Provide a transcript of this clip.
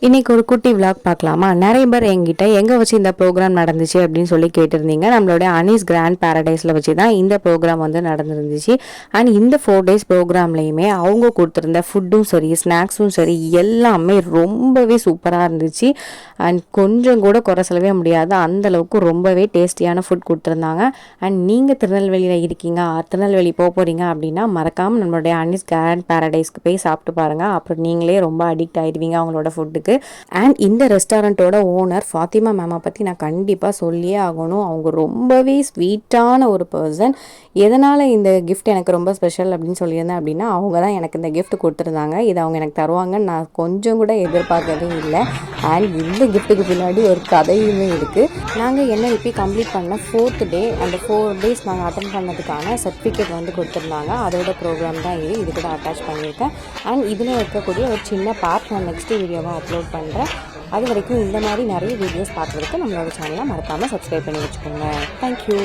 இன்றைக்கி ஒரு குட்டி விளாக் பார்க்கலாமா? நிறைய பேர் என்கிட்ட எங்கே வச்சு இந்த ப்ரோக்ராம் நடந்துச்சு அப்படின்னு சொல்லி கேட்டிருந்தீங்க. நம்மளுடைய அனீஸ் கிராண்ட் பேரடைஸில் வச்சு தான் இந்த ப்ரோக்ராம் வந்து நடந்துருந்துச்சு. அண்ட் இந்த 4 days ப்ரோக்ராம்லேயுமே அவங்க கொடுத்துருந்த ஃபுட்டும் சரி, ஸ்நாக்ஸும் சரி, எல்லாமே ரொம்பவே சூப்பராக இருந்துச்சு. அண்ட் கொஞ்சம் கூட குறை சொல்லவே முடியாது, அந்தளவுக்கு ரொம்பவே டேஸ்டியான ஃபுட் கொடுத்துருந்தாங்க. அண்ட் நீங்கள் திருநெல்வேலியில் இருக்கீங்க, திருநெல்வேலி போக போகிறீங்க அப்படின்னா மறக்காமல் நம்மளுடைய அனீஸ் கிராண்ட் பேரடைஸ்க்கு போய் சாப்பிட்டு பாருங்கள். அப்புறம் நீங்களே ரொம்ப அடிக்ட் ஆகிடுவீங்க அவங்களோட ஃபுட்டுக்கு. அண்ட் இந்த ரெஸ்டாரண்ட்டோட ஓனர் ஃபாத்திமா மேமை பற்றி நான் கண்டிப்பாக சொல்லியே ஆகணும். அவங்க ரொம்பவே ஸ்வீட்டான ஒரு பர்சன். எதனால் இந்த கிஃப்ட் எனக்கு ரொம்ப ஸ்பெஷல் அப்படின்னு சொல்லியிருந்தேன் அப்படின்னா, அவங்க தான் எனக்கு இந்த கிஃப்ட் கொடுத்துருந்தாங்க. இதை அவங்க எனக்கு தருவாங்கன்னு நான் கொஞ்சம் கூட எதிர்பார்க்கவே இல்லை. அண்ட் இந்த கிஃப்ட்டுக்கு பின்னாடி ஒரு கதையுமே இருக்குது. நாங்கள் NLP கம்ப்ளீட் பண்ண 4th day, அந்த 4 days நாங்கள் அட்டன் பண்ணதுக்கான சர்டிஃபிகேட் வந்து கொடுத்துருந்தாங்க. அதோட ப்ரோக்ராம் தான் இது கூட அட்டாச் பண்ணியிருக்கேன். அண்ட் இதில் இருக்கக்கூடிய ஒரு சின்ன பார்ட் நான் நெக்ஸ்ட் வீடியோவாக அப்லோட் பண்ணுறேன். அது வரைக்கும் இந்த மாதிரி நிறைய வீடியோஸ் பார்க்குறதுக்கு நம்மளோட சேனலை மறக்காமல் சப்ஸ்கிரைப் பண்ணி வச்சுக்கோங்க. தேங்க்யூ.